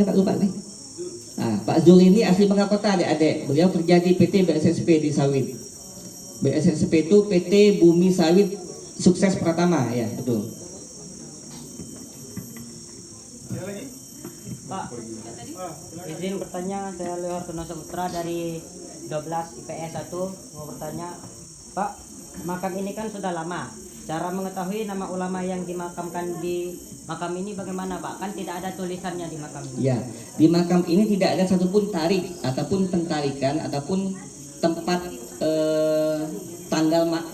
Pak lupa nih. Nah, Pak Zul ini asli Bangka Kota, adik-adik. Beliau kerja di PT BSSP di Sawit. BSSP itu PT Bumi Sawit Sukses Pratama, ya betul. Pak, izin bertanya, saya Leo Hartono Saputra dari 12 IPS 1 mau bertanya, Pak, makam ini kan sudah lama. Cara mengetahui nama ulama yang dimakamkan di makam ini bagaimana, Pak? Kan tidak ada tulisannya di makam ini. Ya, di makam ini tidak ada satupun tarik ataupun pentarikan ataupun tempat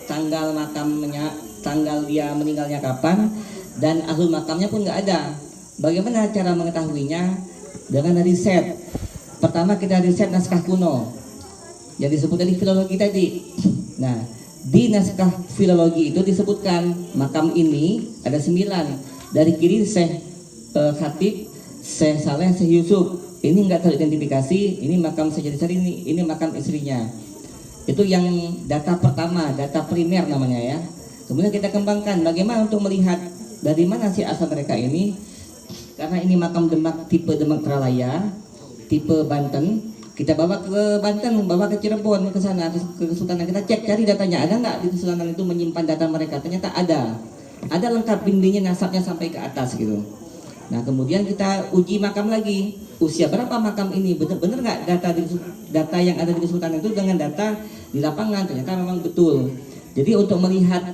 tanggal makamnya, tanggal dia meninggalnya kapan, dan ahli makamnya pun nggak ada. Bagaimana cara mengetahuinya? Dengan riset. Pertama kita riset naskah kuno yang disebut tadi filologi tadi. Nah, di naskah filologi itu disebutkan makam ini ada 9. Dari kiri Syekh Khatib, Syekh Saleh, Syekh Yusuf. Ini nggak teridentifikasi. Ini makam Syekh Jari, ini makam istrinya. Itu yang data pertama, data primer namanya ya. Kemudian kita kembangkan bagaimana untuk melihat dari mana sih asal mereka ini. Karena ini makam Demak, tipe Demak Tralaya, tipe Banten. Kita bawa ke Banten, bawa ke Cirebon, ke sana, ke Kesultanan. Kita cek, cari datanya, ada nggak di Kesultanan itu menyimpan data mereka. Ternyata ada lengkap dindingnya, nasabnya sampai ke atas gitu. Nah kemudian kita uji makam lagi, usia berapa makam ini, bener-bener nggak data yang ada di Kesultanan itu dengan data di lapangan. Ternyata memang betul. Jadi untuk melihat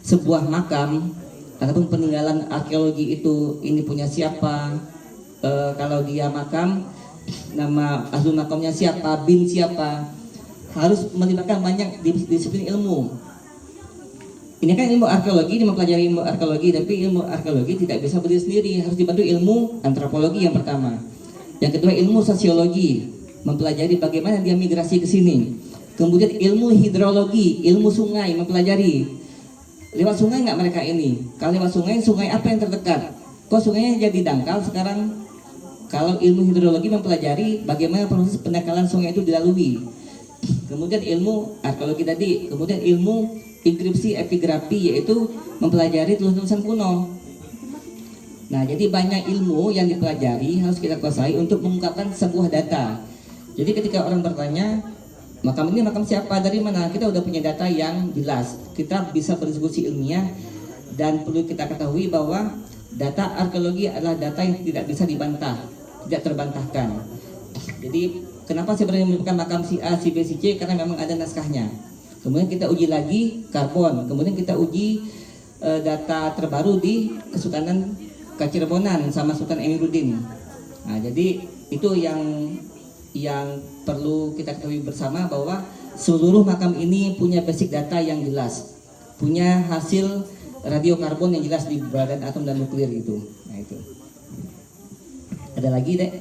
sebuah makam ataupun peninggalan arkeologi itu ini punya siapa, kalau dia makam, nama ahli makamnya siapa, bin siapa, harus melibatkan banyak disiplin ilmu. Ini kan ilmu arkeologi, dia mempelajari ilmu arkeologi, tapi ilmu arkeologi tidak bisa berdiri sendiri, harus dibantu ilmu antropologi yang pertama. Yang kedua ilmu sosiologi, mempelajari bagaimana dia migrasi ke sini. Kemudian ilmu hidrologi, ilmu sungai, mempelajari lewat sungai nggak mereka ini. Kalau lewat sungai, sungai apa yang terdekat? Kok sungainya jadi dangkal sekarang? Kalau ilmu hidrologi mempelajari bagaimana proses pendangkalan sungai itu dilalui. Kemudian ilmu arkeologi tadi, kemudian ilmu inskripsi epigrafi, yaitu mempelajari tulisan-tulisan kuno. Nah, jadi banyak ilmu yang dipelajari harus kita kuasai untuk mengungkapkan sebuah data. Jadi ketika orang bertanya, makam ini makam siapa, dari mana, kita udah punya data yang jelas. Kita bisa berdiskusi ilmiah, dan perlu kita ketahui bahwa data arkeologi adalah data yang tidak bisa dibantah, tidak terbantahkan. Jadi kenapa saya berani menyebutkan makam si A, si B, si C, karena memang ada naskahnya. Kemudian kita uji lagi karbon, kemudian kita uji data terbaru di Kesultanan Kacirebonan sama Sultan Emiruddin. Nah, jadi itu yang perlu kita ketahui bersama, bahwa seluruh makam ini punya basic data yang jelas, punya hasil radiokarbon yang jelas di badan atom dan nuklir itu. Nah itu. Ada lagi, Dek?